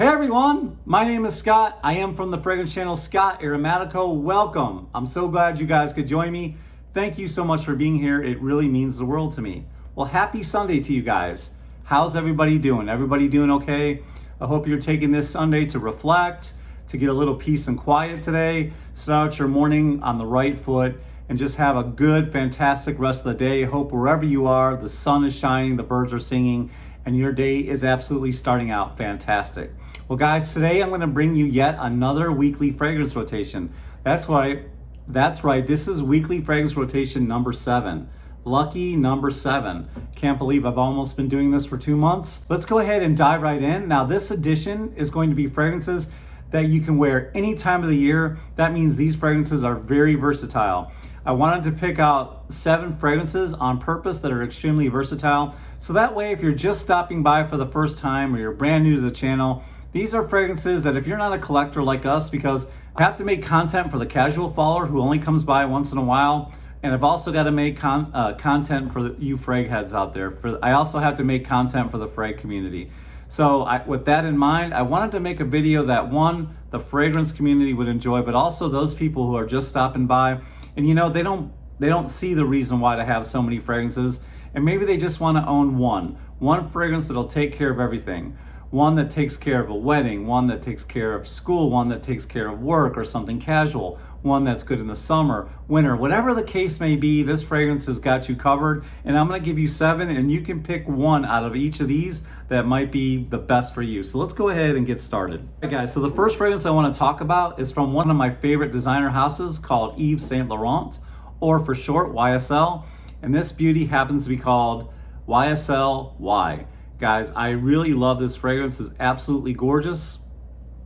Hey everyone, my name is Scott. I am from the fragrance channel Scott Aromatico. Welcome. I'm so glad you guys could join me. Thank you so much for being here. It really means the world to me. Well, happy Sunday to you guys. How's everybody doing? Everybody doing okay? I hope you're taking this Sunday to reflect, to get a little peace and quiet today, start your morning on the right foot, and just have a good, fantastic rest of the day. Hope wherever you are, the sun is shining, the birds are singing, and your day is absolutely starting out fantastic. Well guys, today I'm gonna bring you yet another weekly fragrance rotation. That's right, this is weekly fragrance rotation number 7. Lucky number 7. Can't believe I've almost been doing this for 2 months. Let's go ahead and dive right in. Now this edition is going to be fragrances that you can wear any time of the year. That means these fragrances are very versatile. I wanted to pick out 7 fragrances on purpose that are extremely versatile. So that way, if you're just stopping by for the first time or you're brand new to the channel, these are fragrances that if you're not a collector like us, because I have to make content for the casual follower who only comes by once in a while, and I've also got to make content for you frag heads out there. I also have to make content for the frag community. So with that in mind, I wanted to make a video that one, the fragrance community would enjoy, but also those people who are just stopping by. And you know, they don't see the reason why to have so many fragrances, and maybe they just want to own one fragrance that'll take care of everything. One that takes care of a wedding, one that takes care of school, one that takes care of work or something casual, one that's good in the summer, winter, whatever the case may be, this fragrance has got you covered. And I'm gonna give you 7, and you can pick one out of each of these that might be the best for you. So let's go ahead and get started. All right guys, so the first fragrance I wanna talk about is from one of my favorite designer houses called Yves Saint Laurent, or for short, YSL. And this beauty happens to be called YSL Y. Guys, I really love this fragrance. It's absolutely gorgeous.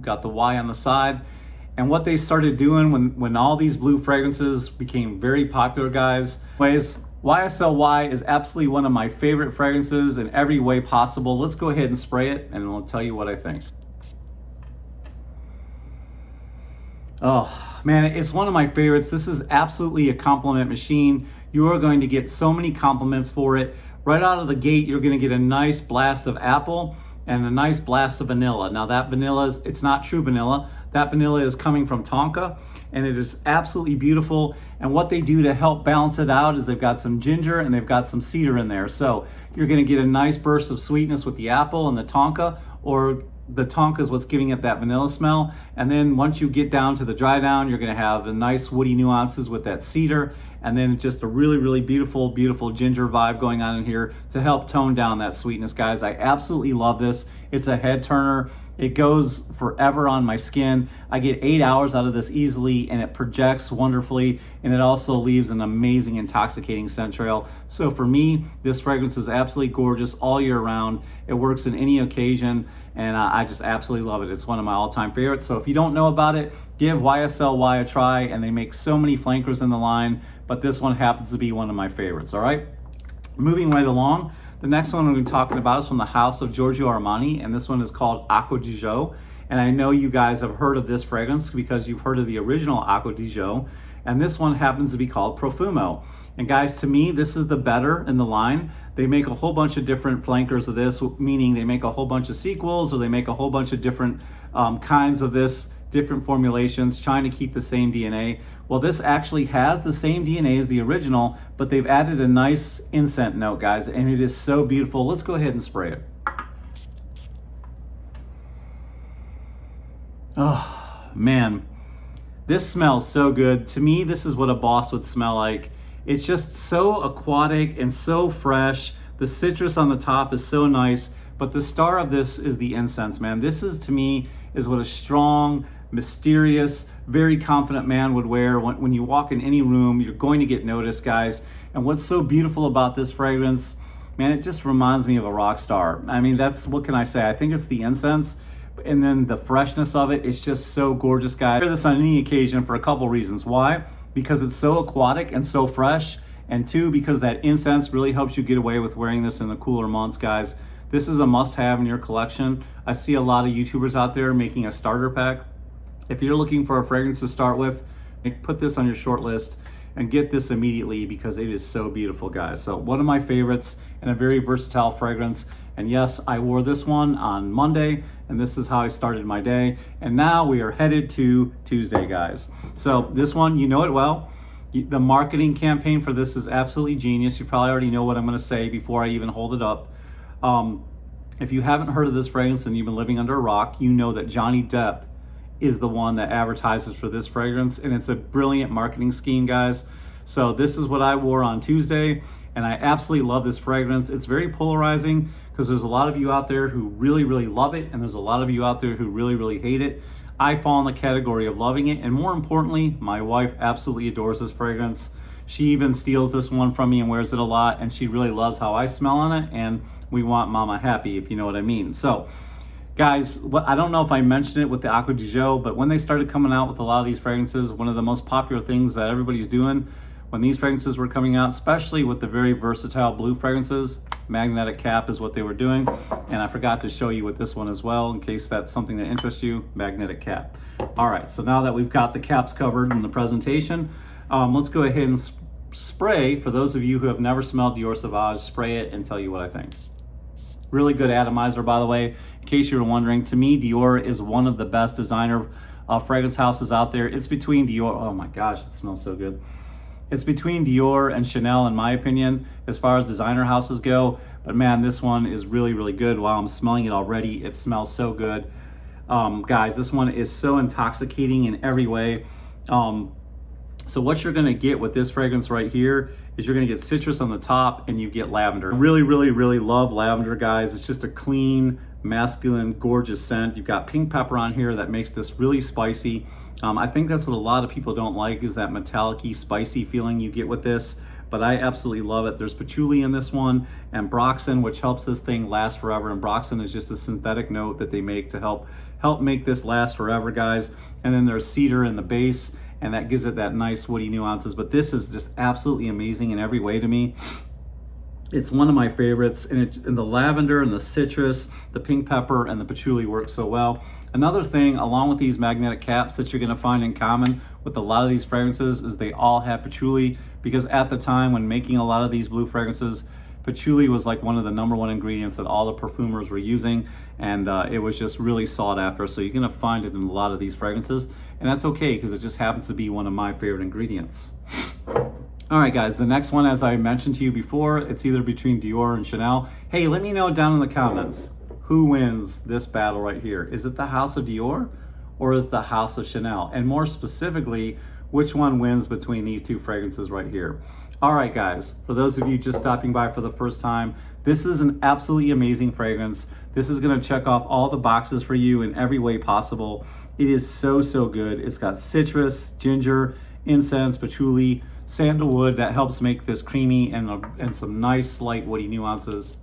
Got the Y on the side. And what they started doing when all these blue fragrances became very popular, guys. Anyways, YSL Y is absolutely one of my favorite fragrances in every way possible. Let's go ahead and spray it and I'll tell you what I think. Oh man, it's one of my favorites. This is absolutely a compliment machine. You are going to get so many compliments for it. Right out of the gate, you're gonna get a nice blast of apple and a nice blast of vanilla. Now that vanilla, it's not true vanilla. That vanilla is coming from Tonka, and it is absolutely beautiful. And what they do to help balance it out is they've got some ginger and they've got some cedar in there. So you're gonna get a nice burst of sweetness with the apple and the Tonka, or the Tonka is what's giving it that vanilla smell. And then once you get down to the dry down, you're gonna have the nice woody nuances with that cedar, and then just a really, really beautiful, beautiful ginger vibe going on in here to help tone down that sweetness, guys. I absolutely love this. It's a head turner. It goes forever on my skin. I get 8 hours out of this easily, and it projects wonderfully, and it also leaves an amazing intoxicating scent trail. So for me, this fragrance is absolutely gorgeous all year round. It works in any occasion, and I just absolutely love it. It's one of my all-time favorites. So if you don't know about it, give YSL Y a try, and they make so many flankers in the line, but this one happens to be one of my favorites, all right? Moving right along, the next one we're going to be talking about is from the house of Giorgio Armani, and this one is called Acqua di Gio. And I know you guys have heard of this fragrance because you've heard of the original Acqua di Gio, and this one happens to be called Profumo. And guys, to me, this is the better in the line. They make a whole bunch of different flankers of this, meaning they make a whole bunch of sequels, or they make a whole bunch of different kinds of this, different formulations, trying to keep the same DNA. Well, this actually has the same DNA as the original, but they've added a nice incense note, guys, and it is so beautiful. Let's go ahead and spray it. Oh, man. This smells so good. To me, this is what a boss would smell like. It's just so aquatic and so fresh. The citrus on the top is so nice, but the star of this is the incense, man. This is, to me, is what a strong, mysterious, very confident man would wear. When you walk in any room, you're going to get noticed, guys. And what's so beautiful about this fragrance, man, it just reminds me of a rock star. I mean, that's, what can I say? I think it's the incense, and then the freshness of it. It's just so gorgeous, guys. I wear this on any occasion for a couple reasons. Why? Because it's so aquatic and so fresh, and 2, because that incense really helps you get away with wearing this in the cooler months, guys. This is a must-have in your collection. I see a lot of YouTubers out there making a starter pack. If you're looking for a fragrance to start with, put this on your short list. and get this immediately because it is so beautiful, guys. So one of my favorites and a very versatile fragrance. And yes, I wore this one on Monday, and this is how I started my day. And now we are headed to Tuesday, guys. So this one, you know it well. The marketing campaign for this is absolutely genius. You probably already know what I'm gonna say before I even hold it up. If you haven't heard of this fragrance and you've been living under a rock, you know that Johnny Depp is the one that advertises for this fragrance, and it's a brilliant marketing scheme, guys. So this is what I wore on Tuesday, and I absolutely love this fragrance. It's very polarizing because there's a lot of you out there who really, really love it, and there's a lot of you out there who really, really hate it. I fall in the category of loving it, and more importantly, my wife absolutely adores this fragrance. She even steals this one from me and wears it a lot, and she really loves how I smell on it, and we want mama happy, if you know what I mean. So guys, I don't know if I mentioned it with the Acqua di Gio, but when they started coming out with a lot of these fragrances, one of the most popular things that everybody's doing when these fragrances were coming out, especially with the very versatile blue fragrances, magnetic cap is what they were doing. And I forgot to show you with this one as well, in case that's something that interests you, magnetic cap. All right, so now that we've got the caps covered in the presentation, let's go ahead and spray. For those of you who have never smelled Dior Sauvage, spray it and tell you what I think. Really good atomizer, by the way. In case you were wondering, to me, Dior is one of the best designer fragrance houses out there. It's between Dior, oh my gosh, it smells so good. It's between Dior and Chanel, in my opinion, as far as designer houses go. But man, this one is really, really good. While I'm smelling it already, it smells so good. Guys, this one is so intoxicating in every way. So what you're gonna get with this fragrance right here is you're gonna get citrus on the top and you get lavender. I really, really, really love lavender, guys. It's just a clean, masculine, gorgeous scent. You've got pink pepper on here that makes this really spicy. I think that's what a lot of people don't like, is that metallic-y, spicy feeling you get with this, but I absolutely love it. There's patchouli in this one and Broxen, which helps this thing last forever. And Broxen is just a synthetic note that they make to help make this last forever, guys. And then there's cedar in the base, and that gives it that nice woody nuances. But this is just absolutely amazing in every way to me. It's one of my favorites, and the lavender and the citrus, the pink pepper and the patchouli work so well. Another thing, along with these magnetic caps, that you're gonna find in common with a lot of these fragrances is they all have patchouli, because at the time when making a lot of these blue fragrances, patchouli was like one of the #1 ingredients that all the perfumers were using, and it was just really sought after. So you're gonna find it in a lot of these fragrances, and that's okay because it just happens to be one of my favorite ingredients. All right, guys, the next one, as I mentioned to you before, it's either between Dior and Chanel. Hey, let me know down in the comments, who wins this battle right here? Is it the House of Dior or is it the House of Chanel? And more specifically, which one wins between these two fragrances right here? All right, guys, for those of you just stopping by for the first time, this is an absolutely amazing fragrance. This is gonna check off all the boxes for you in every way possible. It is so, so good. It's got citrus, ginger, incense, patchouli, sandalwood that helps make this creamy, and some nice light woody nuances.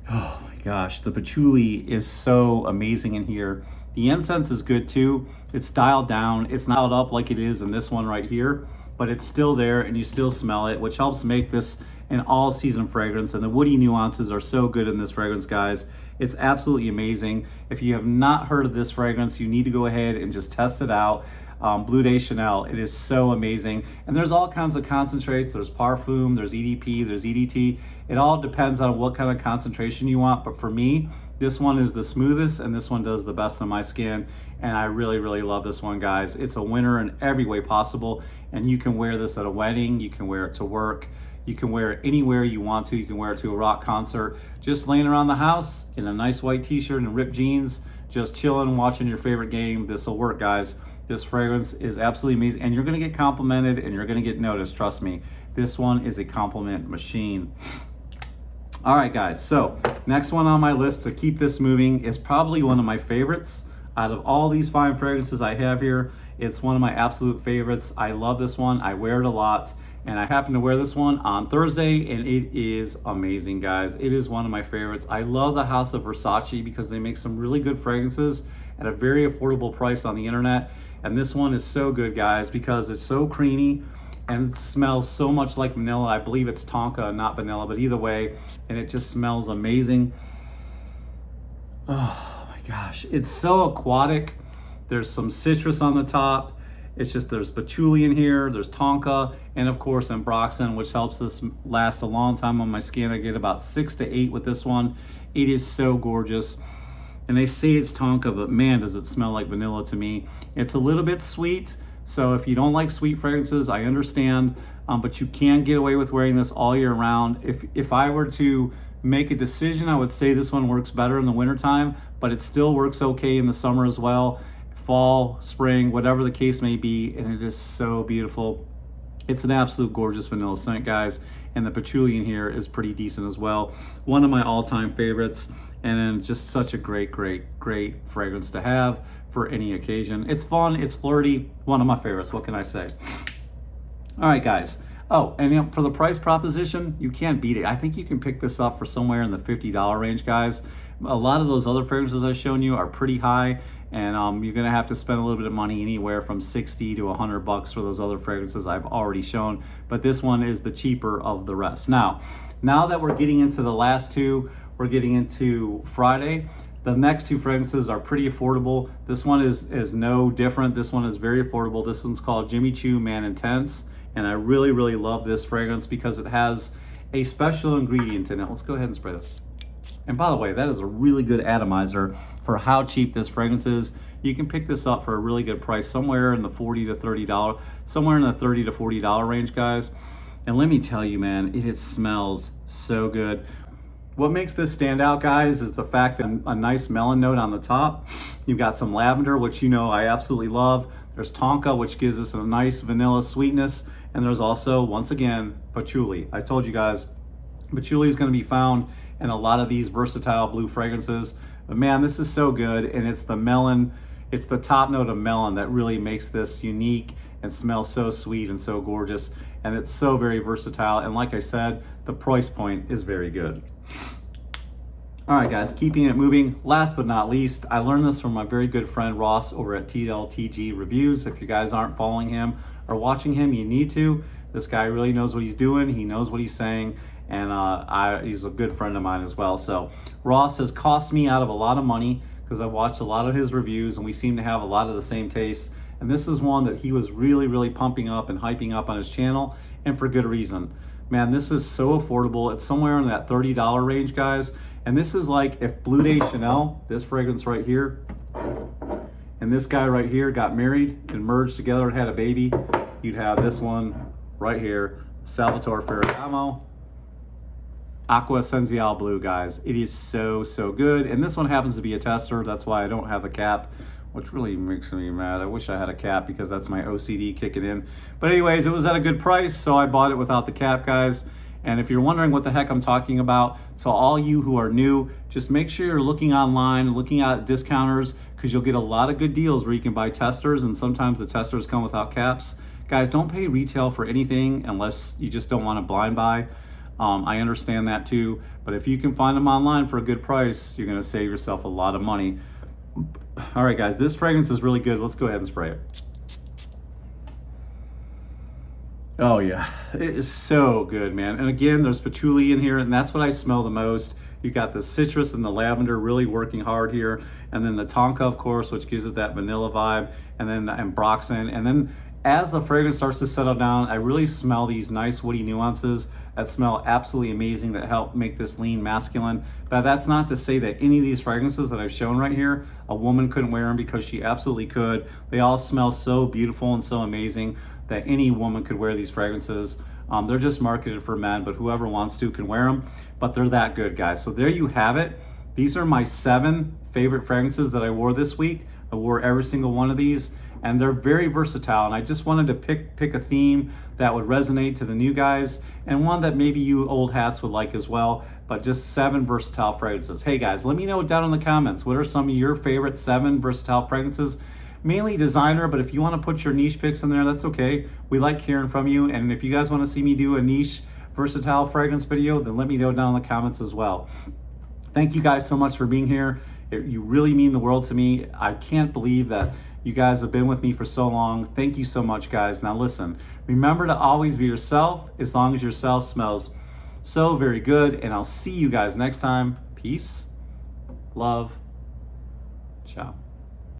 Oh my gosh, the patchouli is so amazing in here. The incense is good too. It's dialed down. It's not dialed up like it is in this one right here, but it's still there and you still smell it, which helps make this an all season fragrance. And the woody nuances are so good in this fragrance, guys. It's absolutely amazing. If you have not heard of this fragrance, you need to go ahead and just test it out. Bleu de Chanel, it is so amazing. And there's all kinds of concentrates. There's Parfum, there's EDP, there's EDT. It all depends on what kind of concentration you want. But for me, this one is the smoothest and this one does the best on my skin. And I really, really love this one, guys. It's a winner in every way possible. And you can wear this at a wedding. You can wear it to work. You can wear it anywhere you want to. You can wear it to a rock concert. Just laying around the house in a nice white t-shirt and ripped jeans, just chilling, watching your favorite game. This will work, guys. This fragrance is absolutely amazing, and you're gonna get complimented and you're gonna get noticed, trust me. This one is a compliment machine. All right, guys, so next one on my list to keep this moving is probably one of my favorites. Out of all these fine fragrances I have here, it's one of my absolute favorites. I love this one, I wear it a lot, and I happen to wear this one on Thursday, and it is amazing, guys. It is one of my favorites. I love the House of Versace because they make some really good fragrances at a very affordable price on the internet. And this one is so good, guys, because it's so creamy and it smells so much like vanilla. I believe it's tonka, not vanilla, but either way, and it just smells amazing. Oh my gosh, it's so aquatic. There's some citrus on the top. It's just, there's patchouli in here, there's tonka, and of course ambroxan, which helps this last a long time on my skin. I get about 6 to 8 with this one. It is so gorgeous. And they say it's tonka, but man, does it smell like vanilla to me. It's a little bit sweet, so if you don't like sweet fragrances, I understand, but you can get away with wearing this all year round. If I were to make a decision, I would say this one works better in the wintertime, but it still works okay in the summer as well. Fall, spring, whatever the case may be, and it is so beautiful. It's an absolute gorgeous vanilla scent, guys, and the patchouli in here is pretty decent as well. One of my all-time favorites, and then just such a great fragrance to have for any occasion. It's fun, it's flirty, one of my favorites, what can I say? All right, guys. Oh, and for the price proposition, you can't beat it. I think you can pick this up for somewhere in the $50 range, guys. A lot of those other fragrances I've shown you are pretty high, and you're gonna have to spend a little bit of money, anywhere from 60 to 100 bucks for those other fragrances I've already shown, but this one is the cheaper of the rest. Now that we're getting into the last two, we're getting into Friday. The next two fragrances are pretty affordable. This one is no different. This one is very affordable. This one's called Jimmy Choo Man Intense, and I really love this fragrance because it has a special ingredient in it. Let's go ahead and spray this. And by the way, that is a really good atomizer for how cheap this fragrance is. You can pick this up for a really good price, somewhere in the $40 to $30, somewhere in the $30 to $40 range, guys. And let me tell you, man, it smells so good. What makes this stand out, guys, is the fact that a nice melon note on the top. You've got some lavender, which you know I absolutely love. There's tonka, which gives us a nice vanilla sweetness. And there's also, once again, patchouli. I told you guys, patchouli is going to be found in a lot of these versatile blue fragrances. But man, this is so good, and it's the melon, it's the top note of melon that really makes this unique and smells so sweet and so gorgeous, and it's so very versatile. And like I said, the price point is very good. All right, guys, keeping it moving. Last but not least, I learned this from my very good friend Ross over at TLTG Reviews. If you guys aren't following him or watching him, you need to. This guy really knows what he's doing. He knows what he's saying, and he's a good friend of mine as well. So Ross has cost me out of a lot of money because I've watched a lot of his reviews, and we seem to have a lot of the same taste. And this is one that he was really pumping up and hyping up on his channel, and for good reason. Man, this is so affordable. It's somewhere in that $30 range, guys. And this is like if Blue Day Chanel, this fragrance right here, and this guy right here got married and merged together and had a baby, you'd have this one right here, Salvatore Ferragamo Aqua Essenziale Blue, guys. It is so good. And this one happens to be a tester. That's why I don't have the cap, which really makes me mad. I wish I had a cap because that's my OCD kicking in. But anyways, it was at a good price, so I bought it without the cap, guys. And if you're wondering what the heck I'm talking about, to all you who are new, just make sure you're looking online, looking at discounters, because you'll get a lot of good deals where you can buy testers, and sometimes the testers come without caps. Guys, don't pay retail for anything unless you just don't want to blind buy. I understand that too, but if you can find them online for a good price, you're going to save yourself a lot of money. All right, guys, this fragrance is really good. Let's go ahead and spray it. Oh yeah, it is so good, man. And again, there's patchouli in here, and that's what I smell the most. You got the citrus and the lavender really working hard here, and then the tonka, of course, which gives it that vanilla vibe, and then the ambroxan. And then as the fragrance starts to settle down, I really smell these nice woody nuances that smell absolutely amazing, that help make this lean masculine. But that's not to say that any of these fragrances that I've shown right here, a woman couldn't wear them, because she absolutely could. They all smell so beautiful and so amazing that any woman could wear these fragrances. They're just marketed for men, but whoever wants to can wear them. But they're that good, guys. So there you have it. These are my 7 favorite fragrances that I wore this week. I wore every single one of these, and they're very versatile. And I just wanted to pick a theme that would resonate to the new guys, and one that maybe you old hats would like as well. But just 7 versatile fragrances. Hey guys, let me know down in the comments, what are some of your favorite 7 versatile fragrances? Mainly designer, but if you want to put your niche picks in there, that's okay. We like hearing from you, and if you guys want to see me do a niche versatile fragrance video, then let me know down in the comments as well. Thank you guys so much for being here. You really mean the world to me. I can't believe that you guys have been with me for so long. Thank you so much, guys. Now listen, remember to always be yourself, as long as yourself smells so very good, and I'll see you guys next time. Peace, love, ciao.